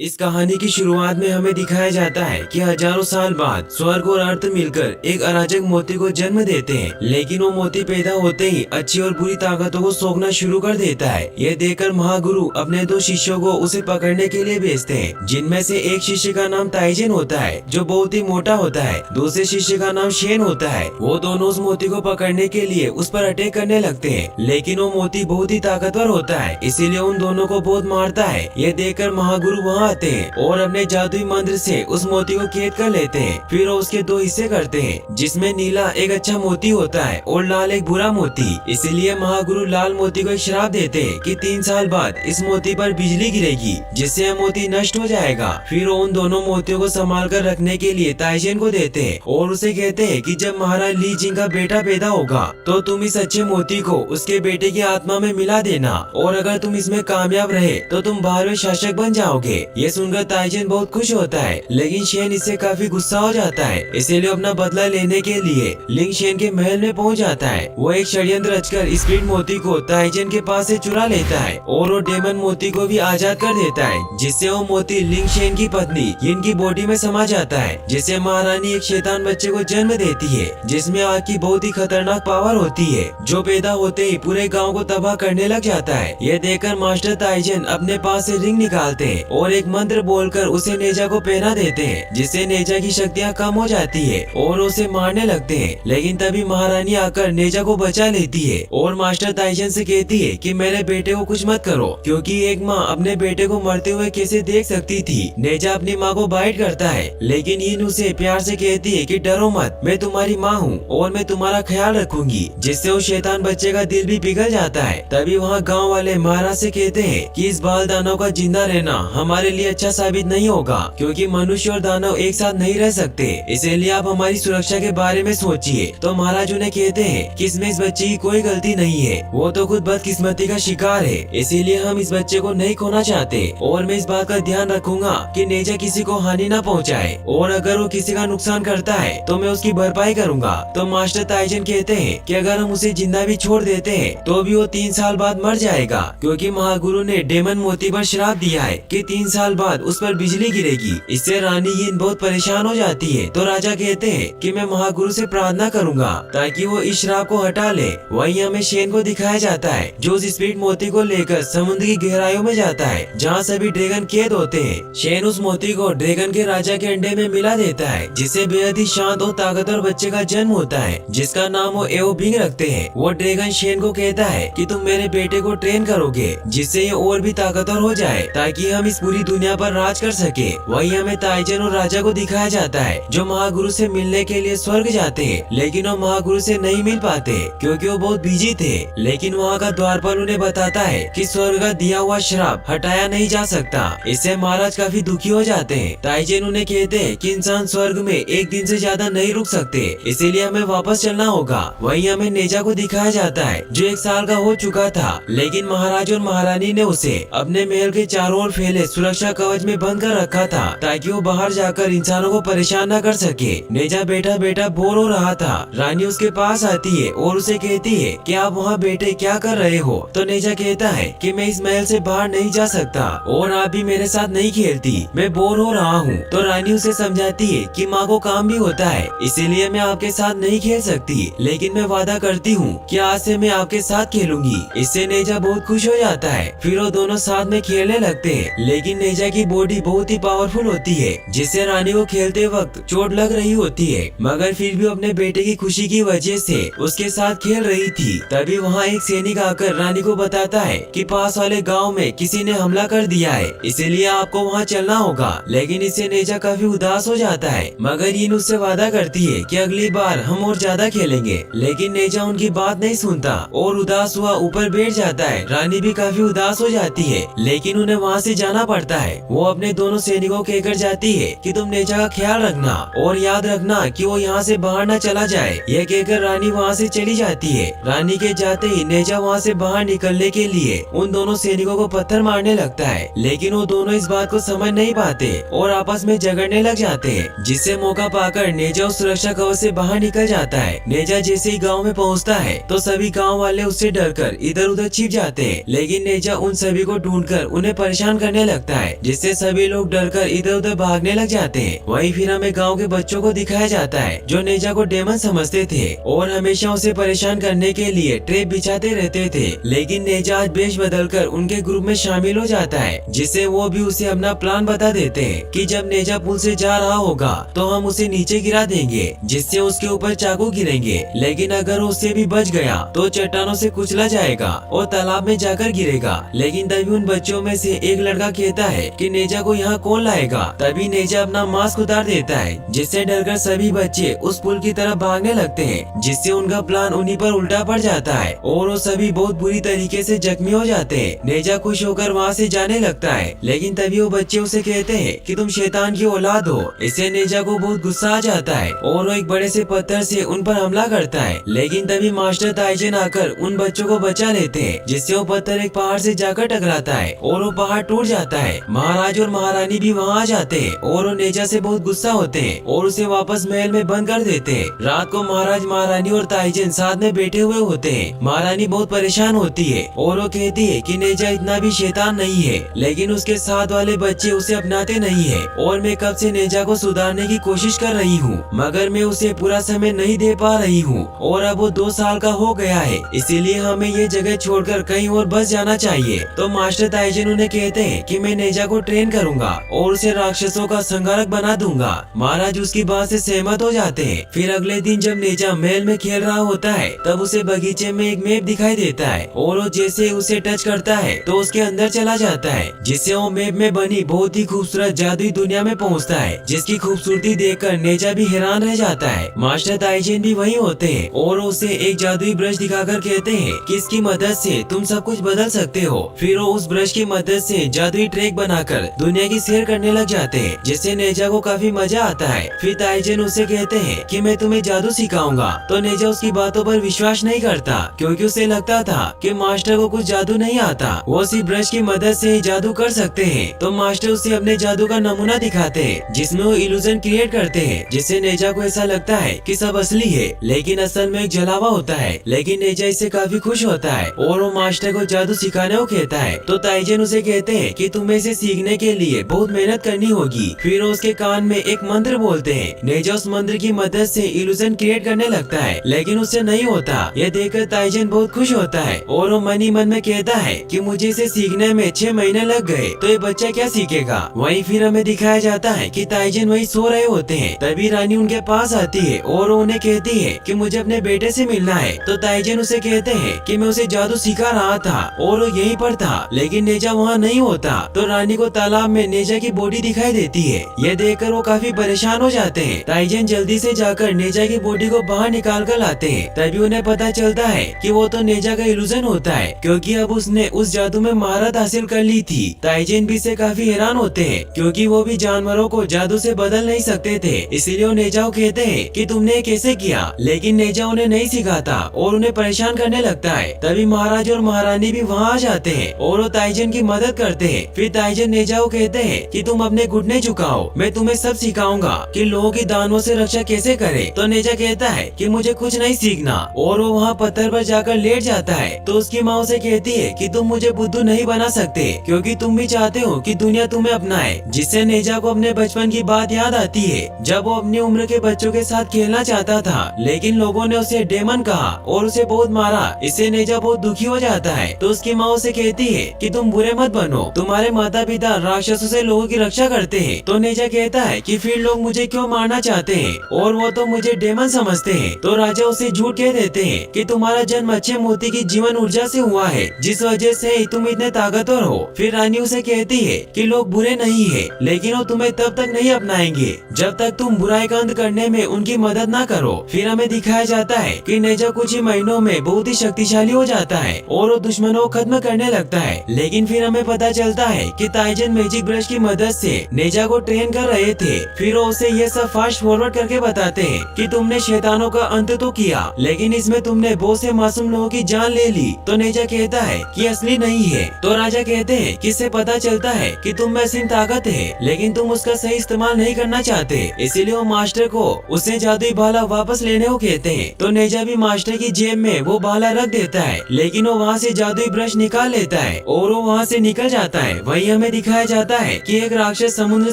इस कहानी की शुरुआत में हमें दिखाया जाता है कि हजारों साल बाद स्वर्ग और अर्थ मिलकर एक अराजक मोती को जन्म देते हैं, लेकिन वो मोती पैदा होते ही अच्छी और बुरी ताकतों को सोखना शुरू कर देता है। यह देखकर महागुरु अपने दो शिष्यों को उसे पकड़ने के लिए भेजते हैं, जिनमें से एक शिष्य का नाम ताइजेन होता है जो बहुत ही मोटा होता है। दूसरे शिष्य का नाम शेन होता है। वो दोनों उस मोती को पकड़ने के लिए उस पर अटैक करने लगते हैं, लेकिन वो मोती बहुत ही ताकतवर होता है, इसीलिए उन दोनों को बहुत मारता है। यह देखकर महागुरु वहाँ आते हैं और अपने जादुई मंत्र से उस मोती को कैद कर लेते हैं। फिर वो उसके दो हिस्से करते हैं, जिसमें नीला एक अच्छा मोती होता है और लाल एक बुरा मोती। इसीलिए महागुरु लाल मोती को एक श्राप देते हैं कि 3 साल बाद इस मोती पर बिजली गिरेगी, जिससे यह मोती नष्ट हो जाएगा। फिर वो उन दोनों मोतियों को संभाल कर रखने के लिए ताइजेन को देते हैं और उसे कहते हैं कि जब महाराज ली जिंग का बेटा पैदा होगा तो तुम इस अच्छे मोती को उसके बेटे की आत्मा में मिला देना, और अगर तुम इसमें कामयाब रहे तो तुम भारतीय शासक बन जाओगे। ये सुनकर ताइजेन बहुत खुश होता है, लेकिन शेन इससे काफी गुस्सा हो जाता है। इसीलिए अपना बदला लेने के लिए लिंग शेन के महल में पहुंच जाता है। वो एक षड्यंत्र रचकर स्प्लिट मोती को ताइजेन के पास से चुरा लेता है और वो डेमन मोती को भी आजाद कर देता है, जिससे वो मोती लिंग शेन की पत्नी यिन की बॉडी में समा जाता है, जिससे महारानी एक शैतान बच्चे को जन्म देती है, जिसमें आग की बहुत ही खतरनाक पावर होती है, जो पैदा होते ही पूरे गाँव को तबाह करने लग जाता है। यह देखकर मास्टर ताइजेन अपने पास से रिंग निकालते हैं और एक मंत्र बोलकर उसे नेजा को पहना देते हैं, जिससे नेजा की शक्तियाँ कम हो जाती है और उसे मारने लगते हैं। लेकिन तभी महारानी आकर नेजा को बचा लेती है और मास्टर ताइजेन से कहती है कि मेरे बेटे को कुछ मत करो, क्योंकि एक माँ अपने बेटे को मरते हुए कैसे देख सकती थी। नेजा अपनी माँ को बाइट करता है, लेकिन यिन उसे प्यार से कहती है कि डरो मत, मैं तुम्हारी माँ हूँ और मैं तुम्हारा ख्याल रखूंगी, जिससे उस शैतान बच्चे का दिल भी पिघल जाता है। तभी वहाँ गाँव वाले महाराज से कहते हैं कि इस बाल दानव का जिंदा रहना हमारे लिए अच्छा साबित नहीं होगा, क्योंकि मनुष्य और दानव एक साथ नहीं रह सकते, इसीलिए आप हमारी सुरक्षा के बारे में सोचिए। तो महाराज उन्हें कहते हैं कि इसमें इस बच्चे की कोई गलती नहीं है, वो तो खुद बदकिस्मती का शिकार है, इसीलिए हम इस बच्चे को नहीं खोना चाहते और मैं इस बात का ध्यान रखूंगा कि नेजा किसी को हानि न पहुंचाए, और अगर वो किसी का नुकसान करता है तो मैं उसकी भरपाई करूंगा। तो मास्टर ताइजेन कहते हैं कि अगर हम उसे जिंदा भी छोड़ देते हैं तो भी वो 3 साल बाद मर जाएगा, क्योंकि महागुरु ने डेमन मोती पर श्राप दिया है कि 3 साल बाद उस पर बिजली गिरेगी। इससे रानी यिन बहुत परेशान हो जाती है। तो राजा कहते हैं कि मैं महागुरु से प्रार्थना करूंगा ताकि वो इस श्राप को हटा ले। वहीं हमें शेन को दिखाया जाता है जो उस स्प्लिट मोती को लेकर समुद्र की गहराइयों में जाता है, जहाँ सभी ड्रैगन कैद होते हैं। शेन उस मोती को ड्रैगन के राजा के अंडे में मिला देता है, जिससे बेहद ही शांत और ताकतवर बच्चे का जन्म होता है, जिसका नाम वो एओ बिंग रखते हैं। वो ड्रैगन शेन को कहता है कि तुम मेरे बेटे को ट्रेन करोगे, जिससे ये और भी ताकतवर हो जाए ताकि हम इस पूरी दुनिया पर राज कर सके। वहीं हमें ताइजेन और राजा को दिखाया जाता है जो महागुरु से मिलने के लिए स्वर्ग जाते हैं, लेकिन वो महागुरु से नहीं मिल पाते क्योंकि वो बहुत बिजी थे। लेकिन वहाँ का द्वारपाल उन्हें बताता है कि स्वर्ग का दिया हुआ श्राप हटाया नहीं जा सकता। इससे महाराज काफी दुखी हो जाते हैं। ताइजेन उन्हें कहते हैं कि इंसान स्वर्ग में एक दिन से ज्यादा नहीं रुक सकते, इसीलिए हमें वापस चलना होगा। वहीं हमें नेजा को दिखाया जाता है जो 1 साल का हो चुका था, लेकिन महाराज और महारानी ने उसे अपने महल के चारों ओर फैले सुरक्षा कवच में बंद कर रखा था ताकि वो बाहर जाकर इंसानों को परेशान न कर सके। नेजा बैठा बैठा बोर हो रहा था। रानी उसके पास आती है और उसे कहती है कि आप वहाँ बैठे क्या कर रहे हो। तो नेजा कहता है कि मैं इस महल से बाहर नहीं जा सकता और आप भी मेरे साथ नहीं खेलती, मैं बोर हो रहा हूँ। तो रानी उसे समझाती है कि माँ को काम भी होता है, इसीलिए मैं आपके साथ नहीं खेल सकती, लेकिन मैं वादा करती हूँ कि आज से मैं आपके साथ खेलूंगी। इससे नेजा बहुत खुश हो जाता है। फिर वो दोनों साथ में खेलने लगते हैं, लेकिन नेजा की बॉडी बहुत ही पावरफुल होती है, जिससे रानी को खेलते वक्त चोट लग रही होती है, मगर फिर भी अपने बेटे की खुशी की वजह से उसके साथ खेल रही थी। तभी वहाँ एक सैनिक आकर रानी को बताता है कि पास वाले गांव में किसी ने हमला कर दिया है, इसीलिए आपको वहाँ चलना होगा। लेकिन इससे नेजा काफी उदास हो जाता है, मगर यिन उससे वादा करती है कि अगली बार हम और ज्यादा खेलेंगे। लेकिन नेजा उनकी बात नहीं सुनता और उदास हुआ ऊपर बैठ जाता है। रानी भी काफी उदास हो जाती है, लेकिन उन्हें वहाँ से जाना पड़ता है। वो अपने दोनों सैनिकों कहकर जाती है कि तुम नेजा का ख्याल रखना और याद रखना कि वो यहाँ से बाहर न चला जाए। यह कहकर रानी वहाँ से चली जाती है। रानी के जाते ही नेजा वहाँ से बाहर निकलने के लिए उन दोनों सैनिकों को पत्थर मारने लगता है, लेकिन वो दोनों इस बात को समझ नहीं पाते और आपस में झगड़ने लग जाते हैं, जिससे मौका पाकर नेजा उस सुरक्षा कवच से बाहर निकल जाता है। नेजा जैसे ही गाँव में पहुँचता है तो सभी गाँव वाले उससे डरकर इधर उधर छिप जाते हैं, लेकिन नेजा उन सभी को ढूंढकर उन्हें परेशान करने लगता है। है, जिससे सभी लोग डरकर इधर उधर भागने लग जाते हैं। वहीं फिर हमें गांव के बच्चों को दिखाया जाता है जो नेजा को डेमन समझते थे और हमेशा उसे परेशान करने के लिए ट्रैप बिछाते रहते थे। लेकिन नेजा आज वेश बदलकर उनके ग्रुप में शामिल हो जाता है, जिससे वो भी उसे अपना प्लान बता देते हैं कि जब नेजा पुल से जा रहा होगा तो हम उसे नीचे गिरा देंगे, जिससे उसके ऊपर चाकू गिरेंगे। लेकिन अगर उससे भी बच गया तो चट्टानों से कुचला जाएगा और तालाब में जाकर गिरेगा। लेकिन तभी उन बच्चों में से एक लड़का कहता है कि नेजा को यहाँ कौन लाएगा। तभी नेजा अपना मास्क उतार देता है, जिससे डरकर सभी बच्चे उस पुल की तरफ भागने लगते हैं, जिससे उनका प्लान उन्हीं पर उल्टा पड़ जाता है और वो सभी बहुत बुरी तरीके से जख्मी हो जाते हैं। नेजा खुश होकर वहाँ से जाने लगता है, लेकिन तभी वो बच्चे उसे कहते हैं कि तुम शैतान की औलाद हो। इससे नेजा को बहुत गुस्सा आ जाता है और वो एक बड़े से पत्थर से उन पर हमला करता है। लेकिन तभी मास्टर ताइजन आकर उन बच्चों को बचा लेते हैं, जिससे वो पत्थर एक पहाड़ से जाकर टकराता है और वो पहाड़ टूट जाता है। महाराज और महारानी भी वहाँ आ जाते हैं और वो नेजा से बहुत गुस्सा होते हैं और उसे वापस महल में बंद कर देते हैं। रात को महाराज, महारानी और ताइजन साथ में बैठे हुए होते हैं। महारानी बहुत परेशान होती है और वो कहती है कि नेजा इतना भी शैतान नहीं है, लेकिन उसके साथ वाले बच्चे उसे अपनाते नहीं है और मैं कब से नेजा को सुधारने की कोशिश कर रही हूँ, मगर मैं उसे पूरा समय नहीं दे पा रही हूँ और अब वो 2 साल का हो गया है, इसीलिए हमें ये जगह छोड़कर कहीं और बस जाना चाहिए। तो मास्टर ताइजन उन्हें कहते हैं कि मैं नेजा को ट्रेन करूंगा और उसे राक्षसों का संहारक बना दूंगा। महाराज उसकी बात से सहमत हो जाते हैं। फिर अगले दिन जब नेजा महल में खेल रहा होता है तब उसे बगीचे में एक मैप दिखाई देता है और वो जैसे उसे टच करता है तो उसके अंदर चला जाता है, जिससे वो मैप में बनी बहुत ही खूबसूरत जादुई दुनिया में पहुंचता है, जिसकी खूबसूरती देखकर नेजा भी हैरान रह जाता है। मास्टर ताइजन भी वहीं होते हैं और उसे एक जादुई ब्रश दिखाकर कहते हैं कि इसकी मदद से तुम सब कुछ बदल सकते हो। फिर वो उस ब्रश की मदद से जादुई ट्रैक बनाकर दुनिया की सैर करने लग जाते हैं, जिससे नेजा को काफी मजा आता है। फिर ताइजन उसे कहते हैं कि मैं तुम्हें जादू सिखाऊंगा। तो नेजा उसकी बातों पर विश्वास नहीं करता, क्योंकि उसे लगता था कि मास्टर को कुछ जादू नहीं आता, वो सिर्फ ब्रश की मदद से ही जादू कर सकते हैं। तो मास्टर उसे अपने जादू का नमूना दिखाते हैं, जिसमें वो इल्यूजन क्रिएट करते हैं, जिससे नेजा को ऐसा लगता है कि सब असली है, लेकिन असल में एक जलावा होता है। लेकिन नेजा इससे काफी खुश होता है और वो मास्टर को जादू सिखाने को कहता है। तो ताइजन उसे कहते हैं कि तुम्हें इसे सीखने के लिए बहुत मेहनत करनी होगी। फिर उसके कान में एक मंत्र बोलते हैं। नेजा उस मंत्र की मदद से इल्यूजन क्रिएट करने लगता है, लेकिन उससे नहीं होता। यह देखकर ताइजन बहुत खुश होता है और वो मन ही मन में कहता है कि मुझे इसे सीखने में 6 महीने लग गए, तो ये बच्चा क्या सीखेगा। वहीं फिर हमें दिखाया जाता है कि ताइजन वहीं सो रहे होते हैं। तभी रानी उनके पास आती है और उन्हें कहती है कि मुझे अपने बेटे से मिलना है। तो ताइजन उसे कहते हैं कि मैं उसे जादू सिखा रहा था और वो यहीं पर था, लेकिन नेजा वहाँ नहीं होता। तो रानी को तालाब में नेजा की बॉडी दिखाई देती है। यह देखकर वो काफी परेशान हो जाते हैं। ताइजन जल्दी से जाकर नेजा की बॉडी को बाहर निकाल कर लाते हैं। तभी उन्हें पता चलता है कि वो तो नेजा का इल्यूजन होता है, क्योंकि अब उसने उस जादू में महारत हासिल कर ली थी। ताइजन भी इससे काफी हैरान होते हैं, क्योंकि वो भी जानवरों को जादू से बदल नहीं सकते थे। इसीलिए वो नेजा को कहते हैं कि तुमने ये कैसे किया, लेकिन नेजा उन्हें नहीं सिखाता और उन्हें परेशान करने लगता है। तभी महाराज और महारानी भी वहाँ आ जाते हैं और वो ताइजन की मदद करते हैं। फिर ताइजन नेजा को कहते हैं कि तुम अपने घुटने झुकाओ, मैं तुम्हें सब सिखाऊंगा कि लोगों की दानवों से रक्षा कैसे करे। तो नेजा कहता है कि मुझे कुछ नहीं सीखना और वो वहाँ पत्थर पर जाकर लेट जाता है। तो उसकी माँ उसे कहती है कि तुम मुझे बुद्धू नहीं बना सकते, क्योंकि तुम भी चाहते हो कि दुनिया तुम्हें अपनाए। जिससे नेजा को अपने बचपन की बात याद आती है, जब वो अपनी उम्र के बच्चों के साथ खेलना चाहता था, लेकिन लोगों ने उसे डेमन कहा और उसे बहुत मारा। इससे नेजा बहुत दुखी हो जाता है। तो उसकी माँ उसे कहती है कि तुम बुरे मत बनो, तुम्हारे माता पिता राक्षसों से लोगों की रक्षा करते हैं। तो नेजा कहता है कि फिर लोग मुझे क्यों मारना चाहते हैं, और वो तो मुझे डेमन समझते हैं। तो राजा उसे झूठ कह देते हैं कि तुम्हारा जन्म अच्छे मोती की जीवन ऊर्जा से हुआ है, जिस वजह से ही तुम इतने ताकतवर हो। फिर रानी उसे कहती है कि लोग बुरे नहीं है, लेकिन वो तुम्हें तब तक नहीं अपनाएंगे जब तक तुम बुराई का अंत करने में उनकी मदद ना करो। फिर हमें दिखाया जाता है कि नेजा कुछ ही महीनों में बहुत ही शक्तिशाली हो जाता है और वो दुश्मनों को खत्म करने लगता है। लेकिन फिर हमें पता चलता है कि ताइजन मैजिक ब्रश की मदद से नेजा को ट्रेन कर रहे थे। फिर वो उसे ये सब फास्ट फॉरवर्ड करके बताते हैं कि तुमने शैतानों का अंत तो किया, लेकिन इसमें तुमने बहुत से मासूम लोगों की जान ले ली। तो नेजा कहता है कि असली नहीं है। तो राजा कहते हैं कि इससे पता चलता है कि तुम में असीम ताकत है, लेकिन तुम उसका सही इस्तेमाल नहीं करना चाहते। इसीलिए वो मास्टर को उससे जादुई भाला वापस लेने को कहते हैं। तो नेजा भी मास्टर की जेब में वो भाला रख देता है, लेकिन वो वहाँ से जादुई ब्रश निकाल लेता है और वो वहाँ से निकल जाता है। वहीं हमें दिखाया जाता है कि एक राक्षस समुद्र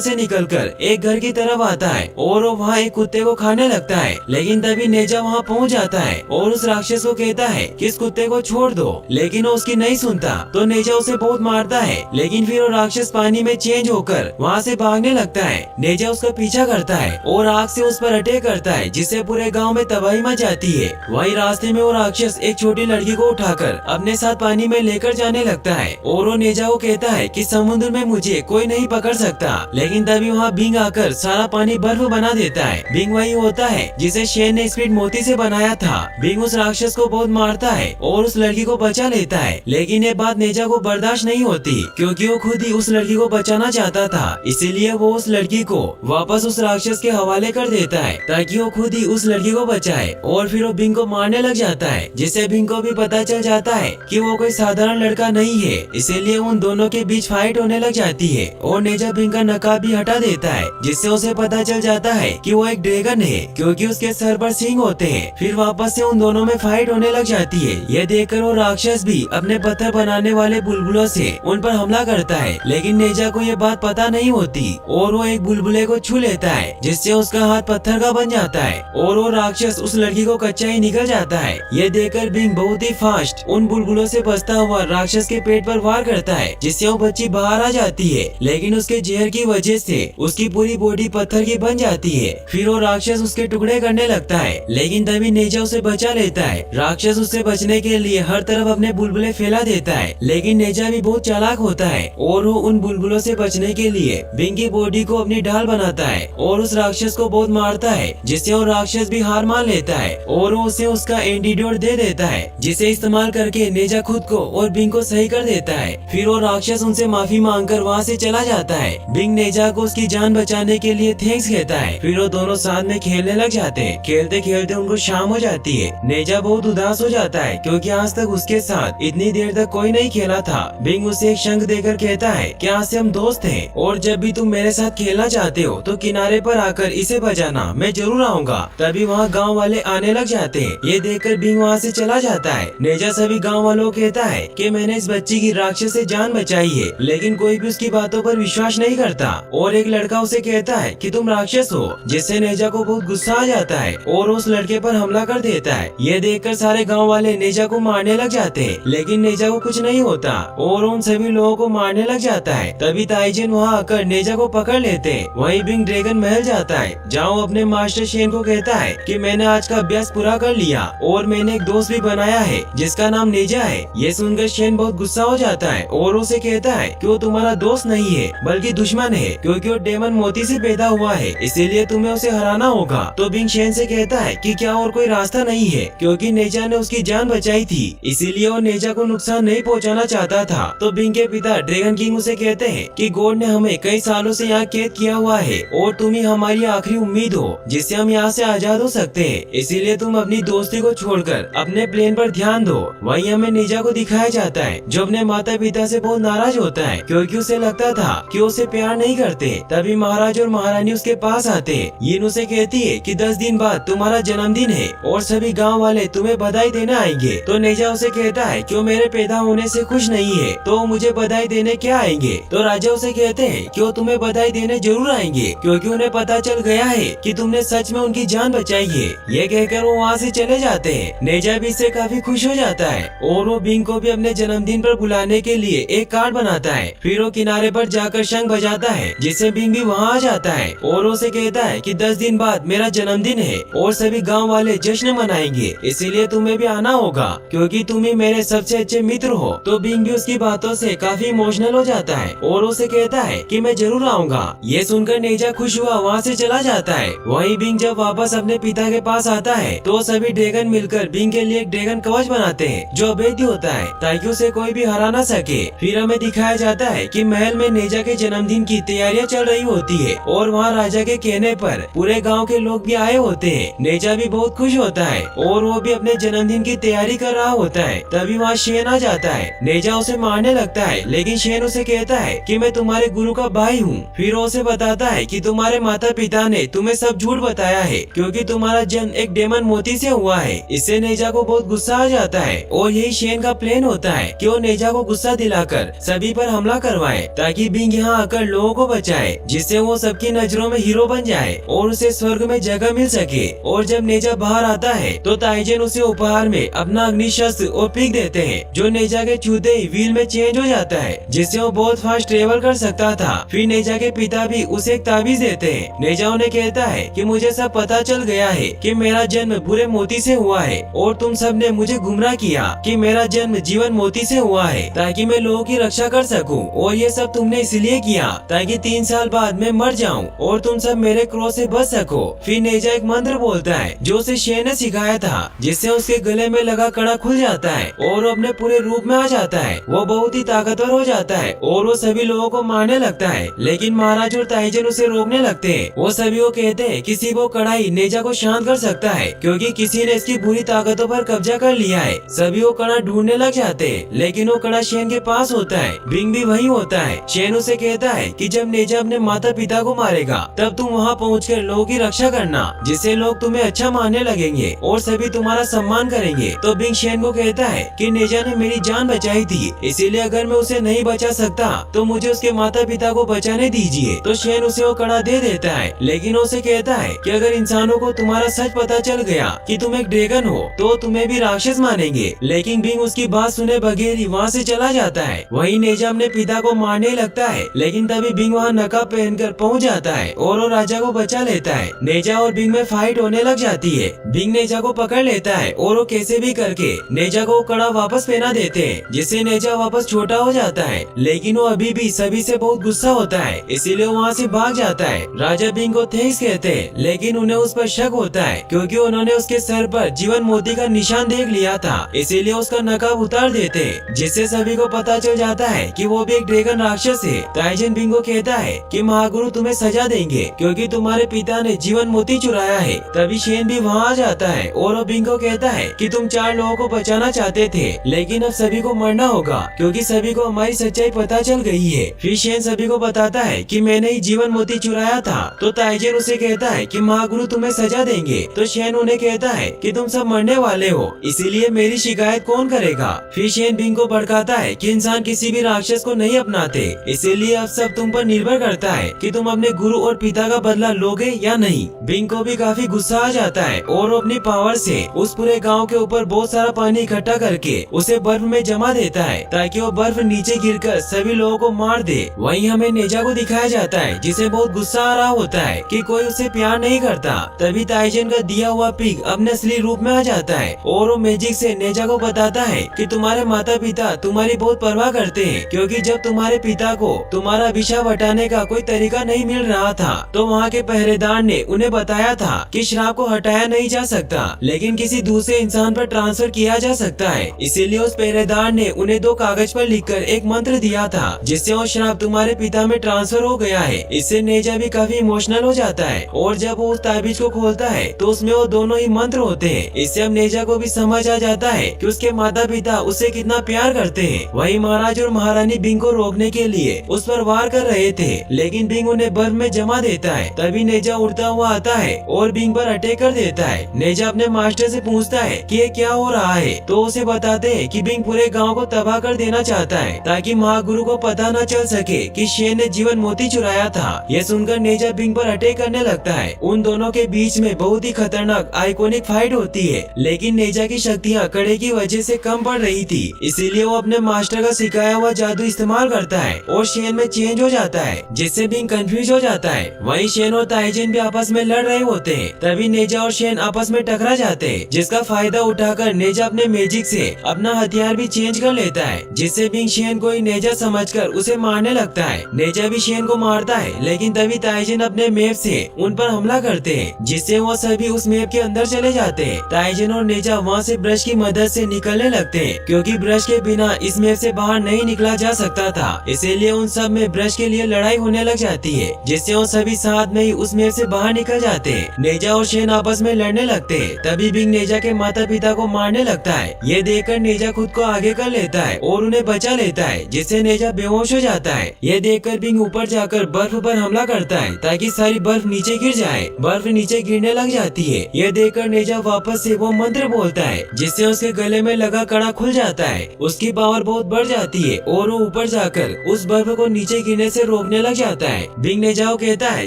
से निकलकर एक घर की तरफ आता है और वो वहाँ एक कुत्ते को खाने लगता है। लेकिन तभी नेजा वहाँ पहुँच जाता है और उस राक्षस को कहता है कि इस कुत्ते को छोड़ दो, लेकिन वो उसकी नहीं सुनता। तो नेजा उसे बहुत मारता है, लेकिन फिर वो राक्षस पानी में चेंज होकर वहाँ से भागने लगता है। नेजा उसका पीछा करता है और आग से उस पर अटैक करता है, जिससे पूरे गाँव में तबाही मच जाती है। वही रास्ते में वो राक्षस एक छोटी लड़की को उठाकर अपने साथ पानी में लेकर जाने लगता है और वो नेजा को कहता है कि समुद्र में मुझे कोई नहीं पकड़ सकता। लेकिन तभी वहाँ बिंग आकर सारा पानी बर्फ बना देता है। बिंग वही होता है जिसे शेन ने स्पीड मोती से बनाया था। बिंग उस राक्षस को बहुत मारता है और उस लड़की को बचा लेता है, लेकिन ये बात नेजा को बर्दाश्त नहीं होती क्योंकि वो खुद ही उस लड़की को बचाना चाहता था। इसीलिए वो उस लड़की को वापस उस राक्षस के हवाले कर देता है ताकि वो खुद ही उस लड़की को बचाए। और फिर वो बिंग को मारने लग जाता है, जिससे बिंग को भी पता चल जाता है कि वो कोई साधारण लड़का नहीं है। इसीलिए उन दोनों के बीच फाइट होने लग जाती है और नेजा बिंग का नकाब भी हटा देता है, जिससे उसे पता चल जाता है कि वो एक ड्रैगन है क्योंकि उसके सर पर सींग होते हैं। फिर वापस से उन दोनों में फाइट होने लग जाती है। ये देखकर वो राक्षस भी अपने पत्थर बनाने वाले बुलबुलों से उन पर हमला करता है, लेकिन नेजा को ये बात पता नहीं होती और वो एक बुलबुले को छू लेता है, जिससे उसका हाथ पत्थर का बन जाता है और वो राक्षस उस लड़की को कच्चा ही निकल जाता है। ये देखकर बिंग बहुत ही फास्ट उन बुलबुलों से बचता हुआ राक्षस के पेट पर वार करता है, जिससे वो बच्ची बाहर आ जाती है। लेकिन उसके जहर की वजह से उसकी पूरी बॉडी पत्थर की बन जाती है। फिर वो राक्षस उसके टुकड़े करने लगता है, लेकिन तभी नेजा उसे बचा लेता है। राक्षस उससे बचने के लिए हर तरफ अपने बुलबुले फैला देता है, लेकिन नेजा भी बहुत चालाक होता है और वो उन बुलबुलों से बचने के लिए बिंग की बॉडी को अपनी ढाल बनाता है और उस राक्षस को बहुत मारता है, जिससे वो राक्षस भी हार मान लेता है और वो उसे उसका एंटीडोट दे देता है, जिसे इस्तेमाल करके नेजा खुद को और बिंग को सही कर देता है। फिर वो राक्षस उनसे माफी मांगकर वहाँ से चला जाता है। बिंग नेजा को उसकी जान बचाने के लिए थैंक्स कहता है। फिर वो दोनों साथ में खेलने लग जाते हैं। खेलते खेलते उनको शाम हो जाती है। नेजा बहुत उदास हो जाता है क्योंकि आज तक उसके साथ इतनी देर तक कोई नहीं खेला था। बिंग उसे एक शंख देकर कहता है कि आज से हम दोस्त हैं और जब भी तुम मेरे साथ खेलना चाहते हो तो किनारे पर आकर इसे बजाना, मैं जरूर आऊंगा। तभी वहाँ गाँव वाले आने लग जाते हैं। ये देखकर बिंग वहाँ से चला जाता है। नेजा सभी गाँव वालों को कहता है कि मैंने इस बच्ची की राक्षस से जान बचाई है, लेकिन कोई भी उसकी बातों पर विश्वास नहीं करता। और एक लड़का उसे कहता है कि तुम राक्षस हो, जिससे नेजा को बहुत गुस्सा आ जाता है और उस लड़के पर हमला कर देता है। ये देखकर सारे गांव वाले नेजा को मारने लग जाते हैं, लेकिन नेजा को कुछ नहीं होता और उन सभी लोगों को मारने लग जाता है। तभी ताइजन वहाँ आकर नेजा को पकड़ लेते हैं। वहीं बिंग ड्रैगन महल जाता है, जहाँ वो अपने मास्टर शेन को कहता है कि मैंने आज का अभ्यास पूरा कर लिया और मैंने एक दोस्त भी बनाया है जिसका नाम नेजा है। ये सुनकर शेन बहुत गुस्सा हो जाता है और उसे कहता है कि वो तुम्हारा दोस्त नहीं है बल्कि दुश्मन है, क्योंकि वो डेमन मोती से पैदा हुआ है, इसीलिए तुम्हें उसे हराना होगा। तो बिंग शेन से कहता है कि क्या और कोई रास्ता नहीं है, क्योंकि नेजा ने उसकी जान बचाई थी, इसीलिए वो नेजा को नुकसान नहीं पहुंचाना चाहता था। तो बिंग के पिता ड्रैगन किंग उसे कहते हैं कि गॉड ने हमें कई सालों से यहाँ कैद किया हुआ है और तुम ही हमारी आखिरी उम्मीद हो जिससे हम यहाँ से आजाद हो सकते हैं, इसीलिए तुम अपनी दोस्ती को छोड़कर अपने प्लेन पर ध्यान दो। वहीं हमें नेजा को दिखाया जाता है जो अपने माता पिता से बहुत नाराज होता है क्योंकि उसे लगता था कि उसे प्यार नहीं करते। तभी महाराज और महारानी उसके पास आते हैं। यिन उसे कहती है कि 10 दिन बाद तुम्हारा जन्मदिन है और सभी गांव वाले तुम्हें बधाई देने आएंगे। तो नेजा उसे कहता है कि वो मेरे पैदा होने से खुश नहीं है तो मुझे बधाई देने क्या आएंगे। तो राजा उसे कहते हैं कि वो तुम्हें बधाई देने जरूर आएंगे क्योंकि उन्हें पता चल गया है कि तुमने सच में उनकी जान बचाई है। ये कहकर वो वहाँ से चले जाते हैं। नेजा भी इससे काफी खुश हो जाता है और वो बिंग को भी अपने जन्मदिन पर बुलाने के लिए एक कार्ड बनाता है। फिर वो किनारे पर जाकर शंख बजाता है, जिससे बिंग भी वहाँ आ जाता है और उसे कहता है कि 10 दिन बाद मेरा जन्मदिन है और सभी गांव वाले जश्न मनाएंगे, इसीलिए तुम्हें भी आना होगा क्योंकि तुम ही मेरे सबसे अच्छे मित्र हो। तो बिंग भी उसकी बातों से काफी इमोशनल हो जाता है और उसे कहता है कि मैं जरूर आऊंगा। ये सुनकर नेजा खुश हुआ वहाँ से चला जाता है। वहीं बिंग जब वापस अपने पिता के पास आता है तो सभी ड्रैगन मिलकर बिंग के लिए एक ड्रैगन कवच बनाते हैं जो अभेद्य होता है ताकि उसे कोई भी हरा ना सके। फिर हमें दिखाया जाता है कि महल में नेजा के जन्मदिन की तैयारियां चल रही होती है और वहाँ राजा के कहने पर पूरे गांव के लोग भी आए होते हैं। नेजा भी बहुत खुश होता है और वो भी अपने जन्मदिन की तैयारी कर रहा होता है। तभी वहाँ शेन आ जाता है। नेजा उसे मारने लगता है, लेकिन शेन उसे कहता है कि मैं तुम्हारे गुरु का भाई हूँ। फिर वो उसे बताता है कि तुम्हारे माता पिता ने तुम्हें सब झूठ बताया है क्योंकि तुम्हारा जन्म एक डेमन मोती से हुआ है। इससे नेजा को बहुत गुस्सा आ जाता है और यही शेन का प्लान होता है कि वो नेजा को गुस्सा दिलाकर सभी पर हमला हमला करवाए ताकि बिंग यहाँ आकर लोगों को बचाए, जिससे वो सबकी नजरों में हीरो बन जाए और उसे स्वर्ग में जगह मिल सके। और जब नेजा बाहर आता है तो ताइजन उसे उपहार में अपना अग्नि शस्त्र और पिक देते हैं, जो नेजा के छूते ही व्हील में चेंज हो जाता है, जिससे वो बहुत फास्ट ट्रेवल कर सकता था। फिर नेजा के पिता भी उसे एक ताबीज देते हैं। नेजा उन्हें कहता है कि मुझे सब पता चल गया है कि मेरा जन्म बुरे मोती से हुआ है और तुम सब ने मुझे गुमराह किया कि मेरा जन्म जीवन मोती से हुआ है ताकि मैं लोगों की रक्षा कर सकूं, और ये सब तुमने इसलिए किया ताकि 3 साल बाद मैं मर जाऊं और तुम सब मेरे क्रोध से बच सको। फिर नेजा एक मंत्र बोलता है जो उसे शेन ने सिखाया था, जिससे उसके गले में लगा कड़ा खुल जाता है और वो अपने पूरे रूप में आ जाता है। वो बहुत ही ताकतवर हो जाता है और वो सभी लोगों को मारने लगता है, लेकिन महाराज और ताइजन उसे रोकने लगते हैं। वो सभी को कहते हैं कि सिर्फ वो कड़ाई नेजा को शांत कर सकता है, क्योंकि किसी ने इसकी बुरी ताकतों पर कब्जा कर लिया है। सभी वो कड़ा ढूंढने लग जाते हैं, लेकिन वो कड़ा शेन के पास होता है। बिंग भी वहीं होता है। शेन उसे कहता है कि जब नेजा अपने माता पिता को मारेगा तब तुम वहाँ पहुँचकर लोगों की रक्षा करना, जिससे लोग तुम्हें अच्छा मानने लगेंगे और सभी तुम्हारा सम्मान करेंगे। तो बिंग शेन को कहता है कि नेजा ने मेरी जान बचाई थी, इसीलिए अगर मैं उसे नहीं बचा सकता तो मुझे उसके माता पिता को बचाने दीजिए। तो शेन उसे वो कड़ा दे देता है, लेकिन उसे कहता है कि अगर इंसानों को तुम्हारा सच पता चल गया कि तुम एक ड्रैगन हो तो तुम्हें भी राक्षस मानेंगे। लेकिन बिंग उसकी बात सुने बगैर ही वहाँ से चला जाता है। वहीं नेजा अपने पिता को मारने लगता है, लेकिन तभी बिंग वहाँ नकाब पहनकर पहुँच जाता है और वो राजा को बचा लेता है। नेजा और बिंग में फाइट होने लग जाती है। बिंग नेजा को पकड़ लेता है और वो कैसे भी करके नेजा को कड़ा वापस पहना देते हैं, जिससे नेजा वापस छोटा हो जाता है। लेकिन वो अभी भी सभी से बहुत गुस्सा होता है, इसीलिए वहाँ से भाग जाता है। राजा बिंग को थैंक्स कहते हैं, लेकिन उन्हें उस पर शक होता है क्योंकि उन्होंने उसके सर पर जीवन मोती का निशान देख लिया था, इसीलिए उसका नकाब उतार देते हैं, जिससे सभी को पता चल जाता है कि वो भी एक ड्रैगन राक्षस है। ताइजन बिंग को कहता है कि महागुरु तुम्हें सजा देंगे क्योंकि तुम्हारे पिता ने जीवन मोती चुराया है। तभी शेन भी वहाँ आ जाता है और वो बिंग को कहता है कि तुम 4 लोगों को बचाना चाहते थे, लेकिन अब सभी को मरना होगा क्योंकि सभी को हमारी सच्चाई पता चल गई है। फिर शेन सभी को बताता है कि मैंने ही जीवन मोती चुराया था। तो ताइजन उसे कहता है कि महागुरु तुम्हें सजा देंगे। तो शेन उन्हें कहता है कि तुम सब मरने वाले हो, इसीलिए मेरी शिकायत कौन करेगा। फिर शेन बिंग को भड़काता है कि इंसान किसी भी राक्षस को नहीं अपनाते, इसीलिए अब सब तुम पर निर्भर करता है कि तुम अपने गुरु और पिता का बदला लोगे या नहीं। बिंग को भी काफी गुस्सा आ जाता है और वो अपनी पावर से उस पूरे गांव के ऊपर बहुत सारा पानी इकट्ठा करके उसे बर्फ में जमा देता है ताकि वो बर्फ नीचे गिरकर सभी लोगों को मार दे। वहीं हमें नेजा को दिखाया जाता है जिसे बहुत गुस्सा आ रहा होता है कि कोई उसे प्यार नहीं करता। तभी ताइजन का दिया हुआ पिग अपने असली रूप में आ जाता है और वो मैजिक से नेजा को बताता है कि तुम्हारे माता पिता तुम्हारी बहुत परवाह करते हैं, क्योंकि जब तुम्हारे पिता को तुम्हारा अभिशाप हटाने का कोई तरीका नहीं मिल रहा था तो वहाँ के पहरेदार ने उन्हें बताया था कि श्राप को हटाया नहीं जा सकता, लेकिन किसी दूसरे इंसान पर ट्रांसफर किया जा सकता है। इसीलिए उस पहरेदार ने उन्हें 2 कागज पर लिखकर एक मंत्र दिया था, जिससे वो श्राप तुम्हारे पिता में ट्रांसफर हो गया है। इससे नेजा भी काफी इमोशनल हो जाता है और जब वो उस ताबीज को खोलता है तो उसमें वो दोनों ही मंत्र होते हैं। इससे अब नेजा को भी समझ आ जाता है कि उसके माता पिता उससे कितना प्यार करते हैं। वही महाराज और महारानी बिंग को रोकने के लिए उस पर वार कर रहे थे, लेकिन बिंग उन्हें बर्फ में जमा देता है। तभी नेजा उड़ता हुआ आता है और बिंग पर अटैक कर देता है। नेजा अपने मास्टर से पूछता है कि ये क्या हो रहा है, तो उसे बताते हैं कि बिंग पूरे गांव को तबाह कर देना चाहता है ताकि महागुरु को पता न चल सके कि शेन ने जीवन मोती चुराया था। ये सुनकर नेजा बिंग पर अटैक करने लगता है। उन दोनों के बीच में बहुत ही खतरनाक आइकॉनिक फाइट होती है, लेकिन नेजा की शक्तियाँ कड़े की वजह से कम पड़ रही थी, इसीलिए वो अपने मास्टर का सिखाया हुआ जादू इस्तेमाल करता है और शेन में चेंज हो जाता है, जिससे बिंग कंफ्यूज हो जाता है। वहीं शेन और ताइजन भी आपस में लड़ रहे होते हैं। तभी नेजा और शेन आपस में टकरा जाते हैं, जिसका फायदा उठाकर नेजा अपने मैजिक से अपना हथियार भी चेंज कर लेता है, जिससे बिंग शेन को ही नेजा समझकर उसे मारने लगता है। नेजा भी शेन को मारता है, लेकिन तभी ताइजन अपने मैप से उन पर हमला करते हैं, जिससे वो सभी उस मैप के अंदर चले जाते हैं। ताइजन और नेजा वहाँ से ब्रश की मदद से निकलने लगते हैं, क्योंकि ब्रश के बिना इस मैप से बाहर नहीं निकला जा सकता था, इसीलिए उन सब में ब्रश के लिए लड़ाई होने लग जाती है, जिससे वो सभी साथ में ही उस मैप से बाहर निकल जाते हैं। नेजा और शेन आपस में लड़ने लगते हैं। तभी बिंग नेजा के माता पिता को मारने लगता है। ये देखकर नेजा खुद को आगे कर लेता है और उन्हें बचा लेता है, जिससे नेजा बेहोश हो जाता है। ये देखकर बिंग ऊपर जाकर बर्फ पर हमला करता है ताकि सारी बर्फ नीचे गिर जाए। बर्फ नीचे गिरने लग जाती है। ये देखकर नेजा वापस से वो मंत्र बोलता है, जिससे उसके गले में लगा कड़ा खुल जाता है। उसकी पावर बहुत बढ़ जाती है और वो ऊपर ऊपर जाकर उस बर्फ को नीचे गिरने से रोकने लग जाता है। बिंग नेजा को कहता है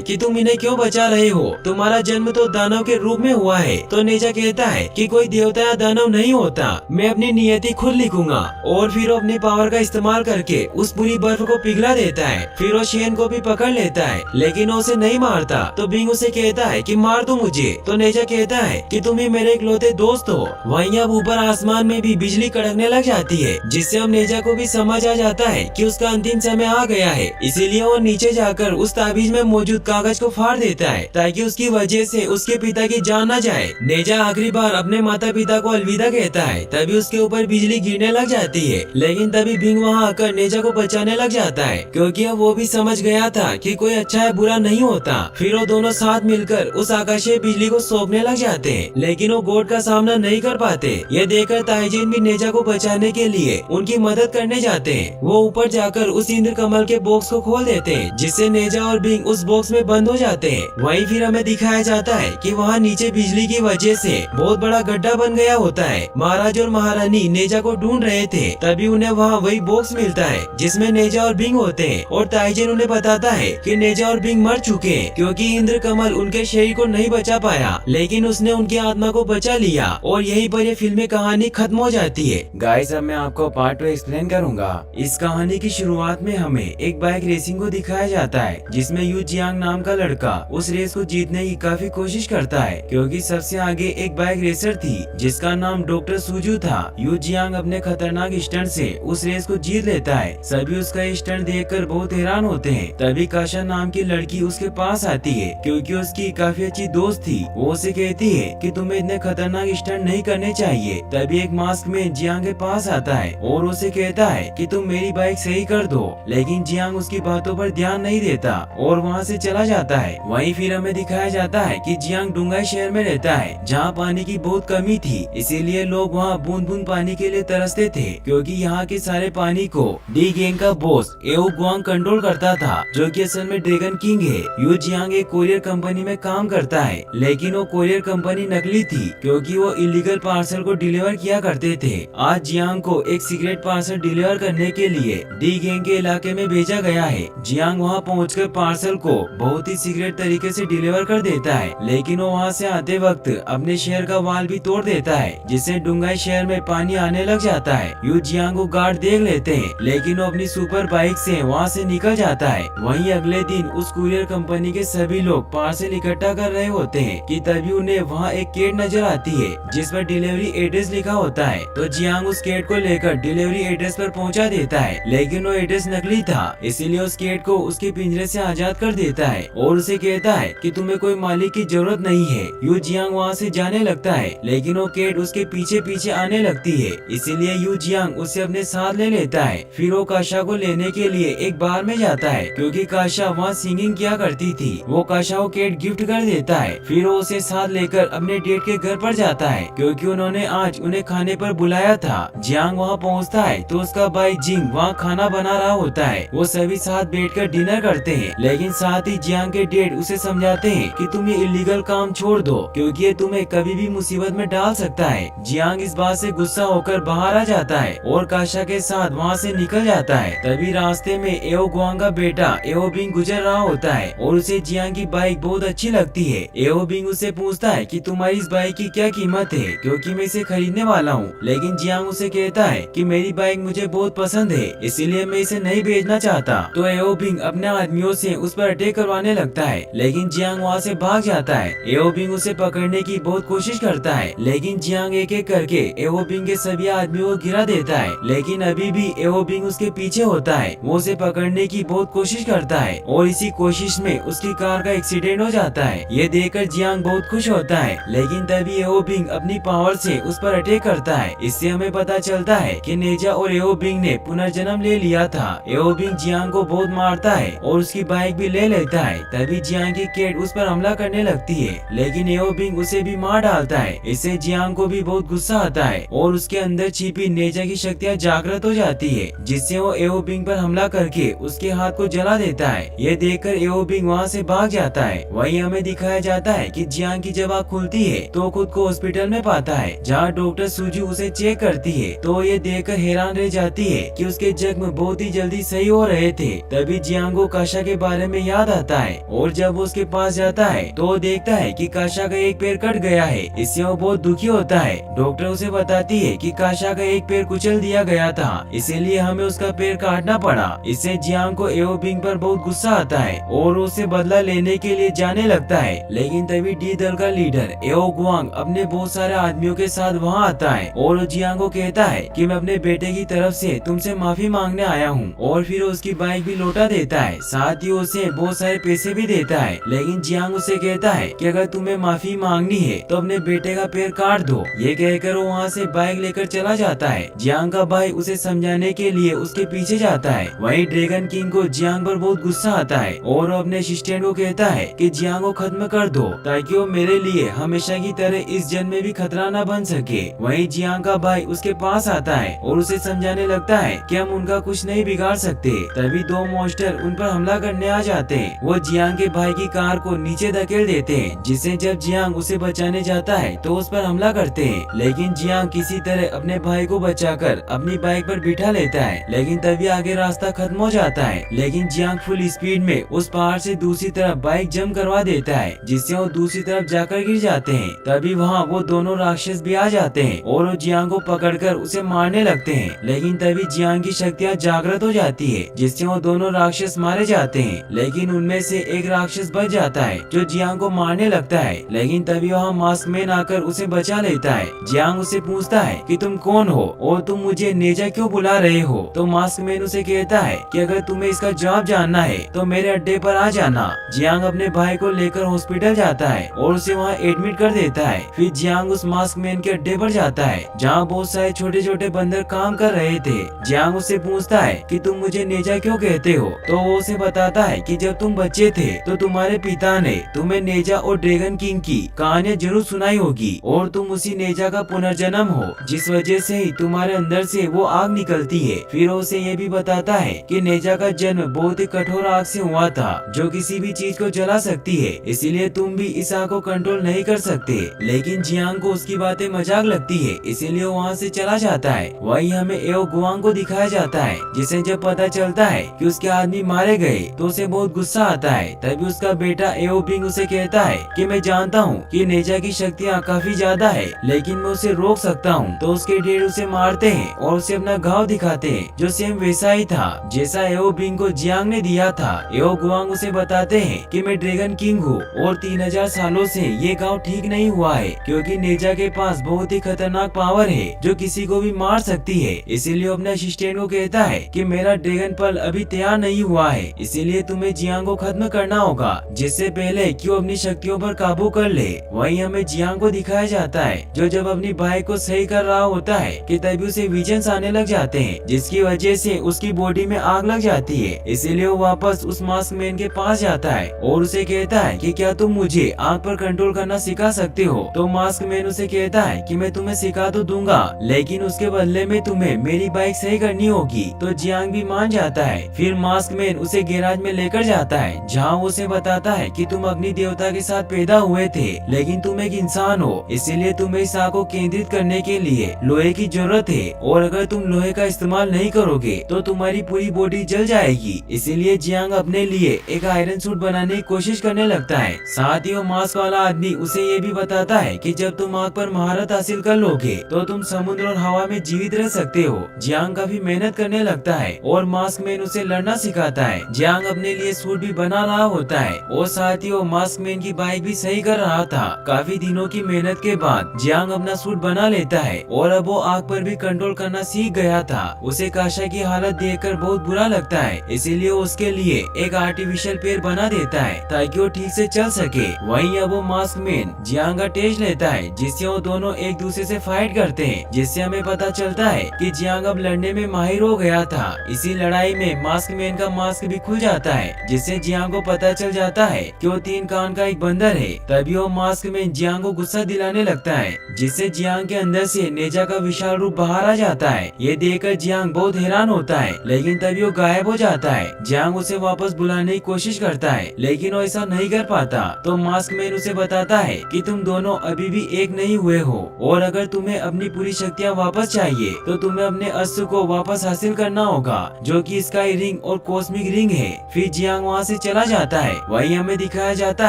कि तुम इन्हें क्यों बचा रहे हो, तुम्हारा जन्म तो दानव के रूप में हुआ है। तो नेजा कहता है कि कोई देवता या दानव नहीं होता, मैं अपनी नियति खुद लिखूंगा। और फिर वो अपनी पावर का इस्तेमाल करके उस पूरी बर्फ को पिघला देता है। फिर वो शेन को भी पकड़ लेता है, लेकिन वो उसे नहीं मारता। तो बिंग उसे कहता है कि मार दो मुझे। तो नेजा कहता है कि तुम ही मेरे इकलौते दोस्त हो। वहीं अब ऊपर आसमान में भी बिजली कड़कने लग जाती है, जिससे अब नेजा को भी समझ आ जाता है कि उसका अंतिम समय आ गया है। इसीलिए वो नीचे जाकर उस ताबीज में मौजूद कागज को फाड़ देता है, ताकि उसकी वजह से उसके पिता की जान न जाए। नेजा आखिरी बार अपने माता पिता को अलविदा कहता है, तभी उसके ऊपर बिजली गिरने लग जाती है। लेकिन तभी बिंग वहाँ आकर नेजा को बचाने लग जाता है, क्योंकि अब वो भी समझ गया था कि कोई अच्छा या बुरा नहीं होता। फिर वो दोनों साथ मिलकर उस आकाशीय बिजली को सोखने लग जाते हैं, लेकिन वो गोड का सामना नहीं कर पाते। ये देखकर ताइजीन भी नेजा को बचाने के लिए उनकी मदद करने जाते हैं। वो ऊपर जाकर उस इंद्र कमल के बॉक्स को खोल देते हैं, जिससे नेजा और बिंग उस बॉक्स में बंद हो जाते हैं। वहीं फिर हमें दिखाया जाता है कि वहाँ नीचे बिजली की वजह से बहुत बड़ा गड्ढा बन गया होता है। महाराज और महारानी नेजा को ढूंढ रहे थे, तभी उन्हें वहाँ वही बॉक्स मिलता है जिसमें नेजा और बिंग होते हैं। और ताइजीन उन्हें बताता है कि नेजा और बिंग मर चुके हैं, क्योंकि इंद्र कमल उनके शरीर को नहीं बचा पाया, लेकिन उसने उनकी आत्मा को बचा लिया। और यहीं पर ये फिल्मी कहानी खत्म हो जाती है। गाइस, अब मैं आपको पार्ट 2 एक्सप्लेन करूंगा। इस कहानी की शुरुआत में हमें एक बाइक रेसिंग को दिखाया जाता है, जिसमें यू जियांग नाम का लड़का उस रेस को जीतने की काफी कोशिश करता है, क्योंकि सबसे आगे एक बाइक रेसर थी जिसका नाम डॉक्टर सुजू था। यू जियांग अपने खतरनाक स्टंट से उस रेस को जीत लेता है। सभी उसका स्टंट देखकर बहुत हैरान होते हैं। तभी काशा नाम की लड़की उसके पास आती है, क्योंकि उसकी काफी अच्छी दोस्त थी। वो उसे कहती है कि तुम्हें इतने खतरनाक स्टंट नहीं करने चाहिए। तभी एक मास्क में जियांग के पास आता है और उसे कहता है कि तुम मेरी बाइक सही कर दो, लेकिन जियांग उसकी बातों पर ध्यान नहीं देता और वहाँ से चला जाता है। वहीं फिर हमें दिखाया जाता है कि जियांग डुंगाई शहर में रहता है, जहाँ पानी की बहुत कमी थी, इसीलिए लोग वहाँ बूंद बूंद पानी के लिए तरसते थे, क्योंकि यहाँ के सारे पानी को डी गैंग का बॉस एओ गुआंग कंट्रोल करता था, जो कि असल में ड्रैगन किंग है। यू जियांग एक कोरियर कंपनी में काम करता है, लेकिन वो कोरियर कंपनी नकली थी, क्योंकि वो इलीगल पार्सल को डिलीवर किया करते थे। आज जियांग को एक सीक्रेट पार्सल डिलीवर करने के लिए डी गैंग के इलाके में भेजा गया है। जियांग वहाँ पहुंचकर पार्सल को बहुत ही सीक्रेट तरीके से डिलीवर कर देता है, लेकिन वो वहाँ से आते वक्त अपने शहर का वाल भी तोड़ देता है, जिससे डुंगाई शहर में पानी आने लग जाता है। यू जियांग को गार्ड देख लेते हैं, लेकिन वो अपनी सुपर बाइक से वहाँ से निकल जाता है। वहीं अगले दिन उस कुरियर कंपनी के सभी लोग पार्सल इकट्ठा कर रहे होते हैं कि तभी उन्हें वहाँ एक केट नजर आती है, जिस पर डिलीवरी एड्रेस लिखा होता है। तो जियांग उस केट को लेकर डिलीवरी एड्रेस पर पहुँचा देता है, लेकिन वो एड्रेस नकली था, इसीलिए उस केट को उसके पिंजरे से आजाद कर देता है और उसे कहता है कि तुम्हें कोई मालिक की जरूरत नहीं है। यू जियांग वहाँ से जाने लगता है, लेकिन वो केट उसके पीछे पीछे आने लगती है, इसीलिए यू जियांग उसे अपने साथ ले लेता है। फिर वो काशा को लेने के लिए एक बार में जाता है, क्योंकि काशा वहाँ सिंगिंग किया करती थी। वो काशा को केट गिफ्ट कर देता है। फिर वो उसे साथ लेकर अपने डेट के घर पर जाता है, क्योंकि उन्होंने आज उन्हें खाने पर बुलाया था। जियांग वहाँ पहुँचता है तो उसका भाई जिंग वहाँ खाना बना रहा होता है। वो सभी साथ बैठकर डिनर करते हैं, लेकिन साथ ही जियांग के डेड उसे समझाते हैं कि तुम ये इलीगल काम छोड़ दो, क्योंकि ये तुम्हें कभी भी मुसीबत में डाल सकता है। जियांग इस बात से गुस्सा होकर बाहर आ जाता है और काशा के साथ वहाँ से निकल जाता है। तभी रास्ते में एओ गुआंग का बेटा एओ बिंग गुजर रहा होता है और उसे जियांग की बाइक बहुत अच्छी लगती है। एओ बिंग उसे पूछता है कि तुम्हारी इस बाइक की क्या कीमत है, क्योंकि मैं इसे खरीदने वाला हूँ। लेकिन जियांग उसे कहता है कि मेरी बाइक मुझे बहुत पसंद है, इसीलिए मैं इसे नहीं बेचना चाहता। तो एओ बिंग अपने आदमियों से उस पर अटैक करवाने लगता है, लेकिन जियांग वहाँ से भाग जाता है। एओ बिंग उसे पकड़ने की बहुत कोशिश करता है, लेकिन जियांग एक एक करके एओ बिंग के सभी आदमियों को गिरा देता है, लेकिन अभी भी एओ बिंग उसके पीछे होता है। वो उसे पकड़ने की बहुत कोशिश करता है और इसी कोशिश में उसकी कार का एक्सीडेंट हो जाता है। ये देखकर जियांग बहुत खुश होता है, लेकिन तभी एओ बिंग अपनी पावर से उस पर अटैक करता है। इससे हमें पता चलता है कि नेजा और एओ बिंग ने पुनर्जन्म ले लिया था। एओ बिंग जियांग को बहुत मारता है और उसकी बाइक भी ले लेता है। तभी जियांग की केट उस पर हमला करने लगती है, लेकिन एओ बिंग उसे भी मार डालता है। इससे जियांग को भी बहुत गुस्सा आता है और उसके अंदर छिपी नेजा की शक्तियाँ जागृत हो जाती है, जिससे वो एओ बिंग पर हमला करके उसके हाथ को जला देता है। ये देखकर एओ बिंग वहाँ से भाग जाता है। वहीं हमें दिखाया जाता है कि जियांग की जब आँख खुलती है तो खुद को हॉस्पिटल में पाता है, जहाँ डॉक्टर सुजू उसे चेक करती है। तो ये देखकर हैरान रह जाती है कि उसके जख्म बहुत ही जल्दी सही हो रहे थे। तभी जियांग को काशा के बारे में याद आता है और जब वो उसके पास जाता है तो वो देखता है कि काशा का एक पैर कट गया है। इससे वो बहुत दुखी होता है। डॉक्टर उसे बताती है कि काशा का एक पैर कुचल दिया गया था, इसीलिए हमें उसका पैर काटना पड़ा। इससे जियांग को एओ बिंग पर बहुत गुस्सा आता है और उसे बदला लेने के लिए जाने लगता है। लेकिन तभी डी दल का लीडर एओ गुआंग अपने बहुत सारे आदमियों के साथ वहाँ आता है और जियांग को कहता है कि मैं अपने बेटे की तरफ से तुमसे माफी मांगने आया हूँ, और फिर उसकी बाइक भी लौटा देता है। साथ ही उसे बहुत सारे पैसे भी देता है। लेकिन जियांग उसे कहता है कि अगर तुम्हें माफी मांगनी है तो अपने बेटे का पैर काट दो। ये कहकर वो वहाँ से बाइक लेकर चला जाता है। जियांग का भाई उसे समझाने के लिए उसके पीछे जाता है। वहीं ड्रैगन किंग को जियांग पर बहुत गुस्सा आता है और वो अपने असिस्टेंट को कहता है कि जियांग को खत्म कर दो ताकि वो मेरे लिए हमेशा की तरह इस जन्म में भी खतरा न बन सके। वहीं जियांग का भाई उसके पास आता है और उसे समझाने लगता है कि हम उनका कुछ नहीं बिगाड़ सकते। तभी दो मॉन्स्टर उन पर हमला करने आ जाते हैं। वो जियांग के भाई की कार को नीचे धकेल देते हैं, जिससे जब जियांग उसे बचाने जाता है तो उस पर हमला करते हैं। लेकिन जियांग किसी तरह अपने भाई को बचाकर अपनी बाइक पर बिठा लेता है। लेकिन तभी आगे रास्ता खत्म हो जाता है। लेकिन जियांग फुल स्पीड में उस पहाड़ से दूसरी तरफ बाइक जंप करवा देता है, जिससे वो दूसरी तरफ जाकर गिर जाते हैं। तभी वहाँ वो दोनों राक्षस भी आ जाते हैं और वो जियांग को पकड़कर उसे मारने लगते हैं। लेकिन तभी जियांग की शक्तियाँ जागृत हो जाती है, जिससे वो दोनों राक्षस मारे जाते हैं। लेकिन उनमें से एक राक्षस बच जाता है जो जियांग को मारने लगता है। लेकिन तभी वहाँ मास्क मैन आकर उसे बचा लेता है। जियांग उसे पूछता है कि तुम कौन हो और तुम मुझे नेजा क्यों बुला रहे हो। तो मास्क मैन उसे कहता है कि अगर तुम्हें इसका जवाब जानना है तो मेरे अड्डे पर आ जाना। जियांग अपने भाई को लेकर हॉस्पिटल जाता है और उसे वहाँ एडमिट कर देता है। फिर जियांग उस मास्क मैन के अड्डे पर जाता है जहाँ बहुत सारे छोटे छोटे बंदर काम कर रहे थे। जियांग उससे पूछता है कि तुम मुझे नेजा क्यों कहते हो। तो वो उसे बताता है कि जब तुम बच्चे थे तो तुम्हारे पिता ने तुम्हें नेजा और ड्रैगन किंग की कहानियाँ जरूर सुनाई होगी और तुम उसी नेजा का पुनर्जन्म हो, जिस वजह से ही तुम्हारे अंदर से वो आग निकलती है। फिर वो उसे ये भी बताता है कि नेजा का जन्म बहुत ही कठोर आग से हुआ था जो किसी भी चीज को जला सकती है, इसीलिए तुम भी इस आग को कंट्रोल नहीं कर सकते। लेकिन जियांग को उसकी बातें मजाक लगती है, इसीलिए वो वहाँ से चला जाता है। वहीं हमें एओ गुआंग को दिखाया जाता है, जिसे जब पता चलता है कि उसके आदमी मारे गए तो उसे बहुत गुस्सा आता है। तभी उसका बेटा एओ बिंग उसे कहता है कि मैं जानता हूँ कि नेजा की शक्तियाँ काफी ज्यादा है, लेकिन मैं उसे रोक सकता हूँ। तो उसके डेड उसे मारते हैं और उसे अपना घाव दिखाते हैं जो सेम वैसा ही था जैसा एओ बिंग को जियांग ने दिया था। एओ गुआंग उसे बताते हैं कि मैं ड्रैगन किंग हूँ और 3000 सालों से ये गांव ठीक नहीं हुआ है, क्योंकि नेजा के पास बहुत ही खतरनाक पावर है जो किसी को भी मार सकती है। इसीलिए अपने असिस्टेंट को कहता है कि मेरा ड्रैगन पल अभी तैयार नहीं हुआ है, इसीलिए तुम्हें जियांग को खत्म करना होगा जिससे पहले कि वो अपनी शक्तियों पर काबू कर ले। वहीं हमें जियांग को दिखाया जाता है जो जब अपनी बाइक को सही कर रहा होता है कि तभी उसे विजन्स आने लग जाते हैं, जिसकी वजह से उसकी बॉडी में आग लग जाती है। इसीलिए वो वापस उस मास्क मैन के पास जाता है और उसे कहता है कि क्या तुम मुझे आग पर कंट्रोल करना सिखा सकते हो। तो मास्क मैन उसे कहता है कि मैं तुम्हें सिखा तो दूंगा, लेकिन उसके बदले में तुम्हें मेरी बाइक सही करनी होगी। तो जियांग भी मान जाता है। फिर मास्क मैन उसे गैराज में लेकर जाता है जहाँ वो उसे बताता है कि तुम अग्नि देवता के साथ पैदा हुए थे, लेकिन तुम एक इंसान हो, इसीलिए तुम्हें इस आग को केंद्रित करने के लिए लोहे की जरूरत है, और अगर तुम लोहे का इस्तेमाल नहीं करोगे तो तुम्हारी पूरी बॉडी जल जाएगी। इसीलिए जियांग अपने लिए एक आयरन सूट बनाने की कोशिश करने लगता है। साथ ही वो मास्क वाला आदमी उसे ये भी बताता है कि जब तुम आग पर महारत हासिल कर लोगे तो तुम समुद्र और हवा में जीवित रह सकते हो। जियांग काफी मेहनत करने लगता है और मास्क मैन उसे लड़ना सिखाता है। जियांग अपने लिए सूट भी बना रहा होता है और साथ ही वो मास्क मैन की बाइक भी सही कर रहा था। काफी दिनों की मेहनत के बाद जियांग अपना सूट बना लेता है और अब वो आग पर भी कंट्रोल करना सीख गया था। उसे काशा की हालत देखकर बहुत बुरा लगता है, इसीलिए उसके लिए एक आर्टिफिशियल पैर बना देता है ताकि वो ठीक से चल सके। वहीं अब वो मास्क मैन जियांग का टेस्ट लेता है, जिससे वो दोनों एक दूसरे से फाइट करते हैं, जिससे हमें पता चलता है कि जियांग अब लड़ने में माहिर हो गया था। इसी लड़ाई में मास्क मैन का मास्क भी खुल जाता है, जिससे जियांग को पता चल जाता है कि वो 3 कान का एक बंदर है। तभी वो मास्क मैन जियांग को गुस्सा दिलाने लगता है, जिससे जियांग के अंदर से नेजा का विशाल रूप बाहर आ जाता है। ये देखकर जियांग बहुत हैरान होता है, लेकिन तभी वो गायब हो जाता है। जियांग उसे वापस बुलाने की कोशिश करता है, लेकिन वो ऐसा नहीं कर पाता। तो मास्क मैन उसे बताता है कि तुम दोनों अभी भी एक नहीं हुए हो, और अगर तुम्हें अपनी पूरी शक्तियाँ वापस चाहिए तो तुम्हें अपने अस्त्र को वापस हासिल करना होगा, जो कि स्काई रिंग और कॉस्मिक रिंग है। फिर जियांग वहाँ से चला जाता है। वहीं हमें दिखाया जाता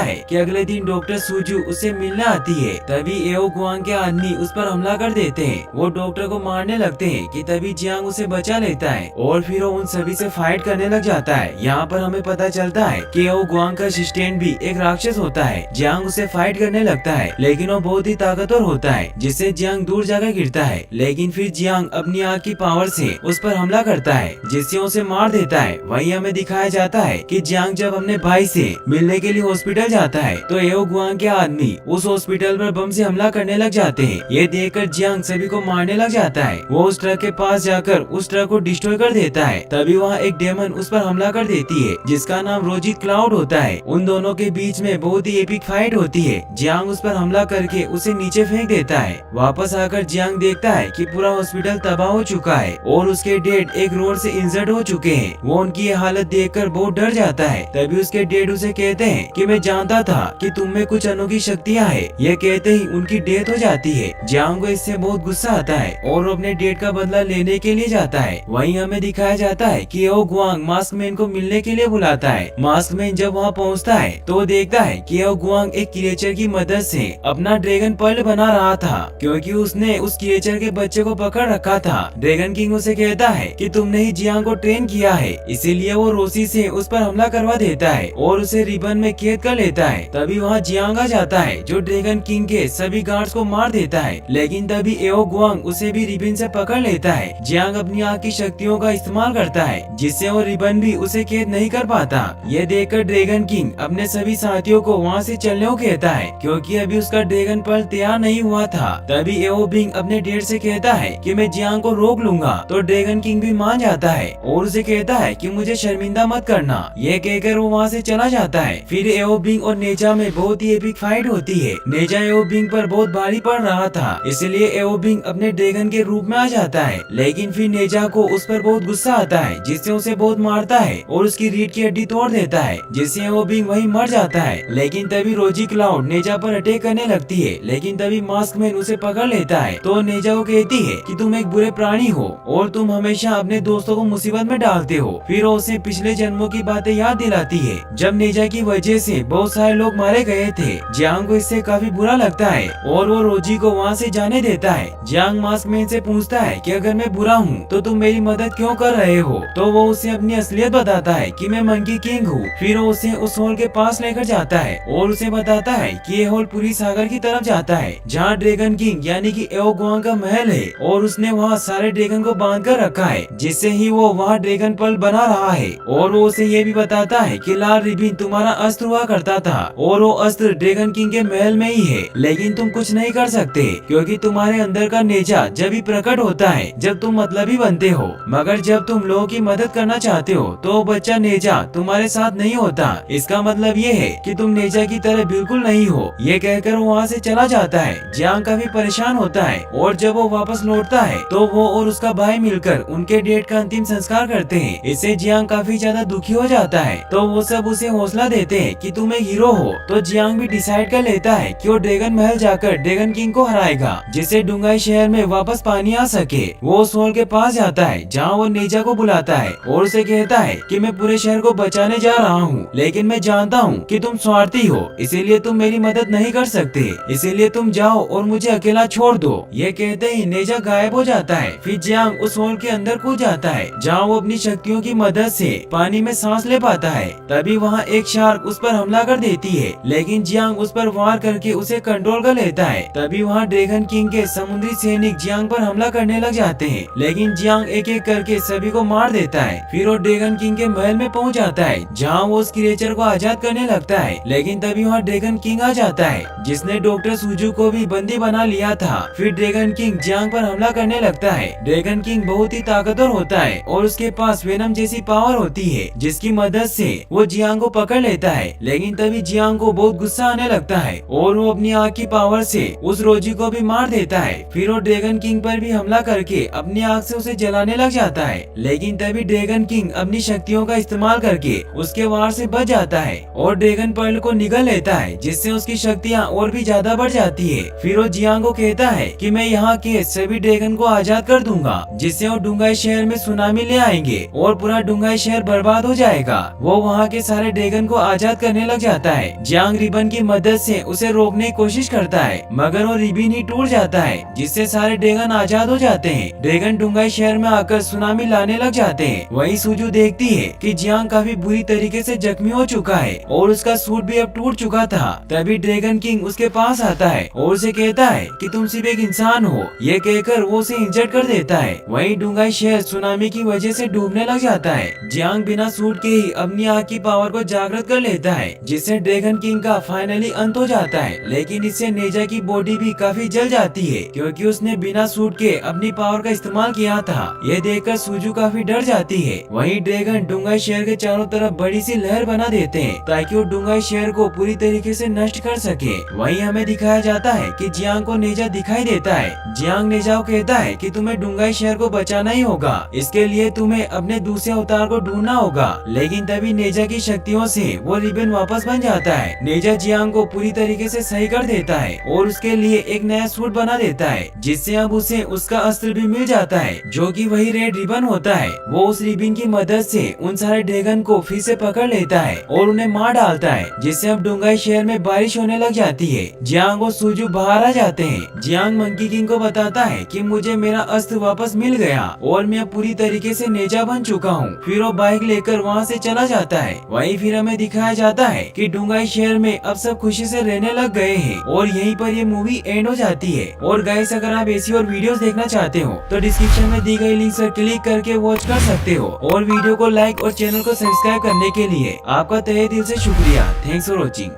है कि अगले दिन डॉक्टर सूजू उसे मिलने आती है। तभी एओ गुआंग के आदमी उस पर हमला कर देते हैं। वो डॉक्टर को मारने लगते हैं कि तभी जियांग उसे बचा लेता है और फिर वो उन सभी से फाइट करने लग जाता है। यहाँ पर हमें पता चलता है कि एओ गुआंग का असिस्टेंट भी एक राक्षस होता है। जियांग उसे फाइट करने लगता है, लेकिन वो बहुत ही ताकतवर होता है, जिससे जियांग दूर जाकर गिरता है। लेकिन फिर जियांग अपनी आग की पावर से उस पर हमला करता है, जिससे उसे मार देता है। वहीं हमें दिखाया जाता है कि जियांग जब अपने भाई से मिलने के लिए हॉस्पिटल जाता है तो एओ गुआंग के आदमी उस हॉस्पिटल पर बम से हमला करने लग जाते हैं। ये देखकर जियांग सभी को मारने लग जाता है। वो उस ट्रक के पास जाकर उस ट्रक को डिस्ट्रॉय कर देता है। तभी वहाँ एक डेमन उस पर हमला कर देती है, जिसका नाम रोजी क्लाउड होता है। उन दोनों के बीच में बहुत ही एपिक फाइट होती है। जियांग उस पर हमला करके उसे नीचे फेंक देता है। वापस आकर जियांग देखता है कि पूरा हॉस्पिटल तबाह हो चुका है और उसके डेड एक रोड से इंजर्ड हो चुके हैं। वो उनकी ये हालत देखकर बहुत डर जाता है। तभी उसके डेड उसे कहते हैं कि मैं जानता था कि तुम में कुछ अनोखी शक्तियाँ है। ये कहते ही उनकी डेथ हो जाती है। जियांग को इससे बहुत गुस्सा आता है और वो अपने डेड का बदला लेने के लिए जाता है। वहीं हमें दिखाया जाता है कि एओ गुआंग मास्क मैन को मिलने के लिए बुलाता है। मास्क मैन जब वहाँ पहुँचता है तो वो देखता है कि एओ गुआंग एक क्रिएचर की मदद से अपना ड्रैगन पर्ल बना रहा था, क्योंकि उसने उस क्रिएचर के बच्चे को पकड़ रखा था। ड्रैगन किंग उसे कहता है कि तुमने ही जियांग को ट्रेन किया है, इसीलिए वो रोसी से उस पर हमला करवा देता है और उसे रिबन में कैद कर लेता है। तभी वहाँ जियांग आ जाता है, जो ड्रैगन किंग के सभी गार्ड्स को मार देता है। लेकिन तभी एओ गुआंग उसे भी रिबन से पकड़ लेता है। जियांग अपनी आग की शक्तियों का इस्तेमाल करता है, जिससे वो रिबन भी उसे कैद नहीं कर पाता। ये देखकर ड्रैगन किंग अपने सभी साथियों को वहाँ से चलने को कहता है, क्योंकि अभी उसका ड्रैगन पर्ल तैयार नहीं हुआ था। तभी एओ बिंग अपने डेड से कहता है कि मैं जियांग को रोक लूंगा। तो ड्रैगन किंग भी मान जाता है और उसे कहता है कि मुझे शर्मिंदा मत करना। ये कहकर वो वहाँ से चला जाता है। फिर एओ बिंग और नेजा में बहुत ही एपिक फाइट होती है। नेजा एओ बिंग पर बहुत भारी पड़ रहा था, इसलिए एओ बिंग अपने ड्रैगन के रूप में आ जाता है। लेकिन फिर नेजा को उस पर बहुत गुस्सा आता है, जिससे उसे बहुत मारता है और उसकी रीढ़ की हड्डी तोड़ देता है, जिससे एओ बिंग वहीं मर जाता है। लेकिन तभी रोजी क्लाउड नेजा पर अटैक करने लगती है। लेकिन तभी मास्क मैन उसे पकड़ लेता है। तो नेजा को कहती है कि तुम एक बुरे प्राणी हो और तुम हमेशा अपने दोस्तों को मुसीबत में डालते हो। फिर वो उसे पिछले जन्मों की बातें याद दिलाती है, जब नेजा की वजह से बहुत सारे लोग मारे गए थे। जियांग को इससे काफी बुरा लगता है और वो रोजी को वहाँ से जाने देता है। जियांग मास्क मैन से पूछता है कि अगर मैं बुरा हूँ तो तुम मेरी मदद क्यों कर रहे हो। तो वो उसे अपनी असलियत बताता है कि मैं मंकी किंग हूँ। फिर वो उसे उस हॉल के पास लेकर जाता है और उसे बताता है कि ये हॉल पूरी सागर की तरफ जाता है, जहाँ ड्रैगन किंग यानी कि एओ गुआंग का महल है और उसने वहाँ सारे ड्रैगन को बांध कर रखा है, जिससे ही वो वहाँ ड्रैगन पर्ल बना रहा है। और वो उसे ये भी बताता है कि लाल रिबिन तुम्हारा अस्त्र हुआ करता था और वो अस्त्र ड्रैगन किंग के महल में ही है, लेकिन तुम कुछ नहीं कर सकते क्योंकि तुम्हारे अंदर का नेजा जब ही प्रकट होता है जब तुम मतलबी बनते हो, मगर जब तुम लोगों की मदद करना चाहते हो तो वो बच्चा नेजा तुम्हारे साथ नहीं होता। इसका मतलब ये है कि तुम नेजा की तरह बिल्कुल नहीं हो। ये कहकर वो वहाँ से चला जाता है। जियांग काफी परेशान होता है और जब वो वापस लौटता है तो वो और उसका भाई मिलकर उनके डेड का अंतिम संस्कार करते हैं। इससे जियांग काफी ज्यादा दुखी हो जाता है। तो वो सब उसे हौसला देते हैं कि तुम एक हीरो हो। तो जियांग भी डिसाइड कर लेता है कि वो ड्रैगन महल जाकर ड्रैगन किंग को हराएगा, जिससे डुंगाई शहर में वापस पानी आ सके। वो उस हॉल के पास जाता है जहाँ वो नेजा को बुलाता है और उसे कहता है कि मैं पूरे शहर को बचाने जा रहा हूँ, लेकिन मैं जानता हूँ कि तुम स्वार्थी हो, इसीलिए तुम मेरी मदद नहीं कर सकते, इसीलिए तुम जाओ और मुझे अकेला छोड़ दो। ये कहते ही नेजा गायब हो जाता है। फिर जियांग उस हॉल के अंदर कूद जाता है जहाँ वो अपनी शक्तियों की मदद से पानी में सांस ले पाता है। तभी वहाँ एक शार्क उस पर हमला कर देती है, लेकिन जियांग उस पर वार करके उसे कंट्रोल कर लेता है। तभी वहाँ ड्रैगन किंग के समुद्री सैनिक जियांग पर हमला करने लग जाते हैं, लेकिन जियांग एक एक करके सभी को मार देता है। फिर वो ड्रैगन किंग के महल में पहुँच जाता है जहाँ वो उस क्रिएचर को आजाद करने लगता है। लेकिन तभी वहाँ ड्रैगन किंग आ जाता है, जिसने डॉक्टर सूजू को भी बंदी बना लिया था। फिर ड्रैगन किंग जियांग पर हमला करने लगता है। ड्रैगन किंग बहुत ही ताकतवर होता है और उसके पास वेनम जैसी पावर होती है, जिसकी मदद से वो जियांग को पकड़ लेता है। लेकिन तभी जियांग को बहुत गुस्सा आने लगता है और वो अपनी आग की पावर से उस रोजी को भी मार देता है। फिर वो ड्रैगन किंग पर भी हमला करके अपनी आग से उसे जलाने लग जाता है। लेकिन तभी ड्रैगन किंग अपनी शक्तियों का इस्तेमाल करके उसके वार से बच जाता है और ड्रैगन पर्ल को निगल लेता है, जिससे उसकी शक्तियाँ और भी ज्यादा बढ़ जाती है। फिर वो जियांग को कहता है कि मैं यहाँ के सभी ड्रैगन को आजाद कर दूंगा, जिससे वो डुंगाई शहर में सुनामी ले आएंगे और पूरा डुंगाई शहर बर्बाद हो जाएगा। वो वहाँ के सारे ड्रैगन को आजाद करने लग जाता है। जियांग रिबन की मदद से उसे रोकने की कोशिश करता है, मगर वो रिबन ही टूट जाता है, जिससे सारे ड्रैगन आजाद हो जाते हैं। ड्रैगन डुंगाई शहर में आकर सुनामी लाने लग जाते हैं। वहीं सुजू देखती है कि जियांग काफी बुरी तरीके से जख्मी हो चुका है और उसका सूट भी अब टूट चुका था। तभी ड्रैगन किंग उसके पास आता है और उसे कहता है कि तुम सिर्फ एक इंसान हो। ये कहकर वो उसे इंजर्ड कर देता है। वहीं डुंगाई शहर सुनामी की वजह से डूबने लग जाता है। जियांग बिना सूट के ही अपनी आग की पावर को जागृत कर लेता है, जिससे ड्रैगन किंग का फाइनली अंत हो जाता है। लेकिन इससे नेजा की बॉडी भी काफी जल जाती है, क्योंकि उसने बिना सूट के अपनी पावर का इस्तेमाल किया था। ये देखकर सुजू काफी डर जाती है। वहीं ड्रैगन डुंगाई शहर के चारों तरफ बड़ी सी लहर बना देते हैं, ताकि वो डुंगाई शहर को पूरी तरीके से नष्ट कर सके। वहीं हमें दिखाया जाता है कि जियांग को नेजा दिखाई देता है। जियांग नेजा को कहता है कि तुम्हें डुंगाई शहर को बचाना ही होगा, इसके लिए तुम्हें अपने दूसरे अवतार को ढूंढना होगा। लेकिन तभी नेजा की शक्तियों से वो रिबन वापस बन जाता है। नेजा जियांग को पूरी तरीके से सही कर देता है और उसके लिए एक नया सूट बना देता है, जिससे अब उसे उसका अस्त्र भी मिल जाता है, जो कि वही रेड रिबन होता है। वो उस रिबन की मदद से उन सारे ड्रैगन को फिर से पकड़ लेता है और उन्हें मार डालता है, जिससे अब डुंगाई शहर में बारिश होने लग जाती है। जियांग और सुजू बाहर आ जाते हैं। जियांग मंकी किंग को बताता है कि मुझे मेरा अस्त्र वापस मिल गया और मैं पूरी तरीके से नेजा बन चुका हूँ। फिर वो बाइक लेकर वहाँ से चला जाता है। वहीं फिर हमें दिखाया जाता है कि डुंगाई शहर में अब सब खुशी से रहने लग गए हैं और यहीं पर ये मूवी एंड हो जाती है। और गाइस, अगर आप ऐसी और वीडियोस देखना चाहते हो तो डिस्क्रिप्शन में दी गई लिंक पर क्लिक करके वॉच कर सकते हो। और वीडियो को लाइक और चैनल को सब्सक्राइब करने के लिए आपका तहे दिल से शुक्रिया। Thanks for watching.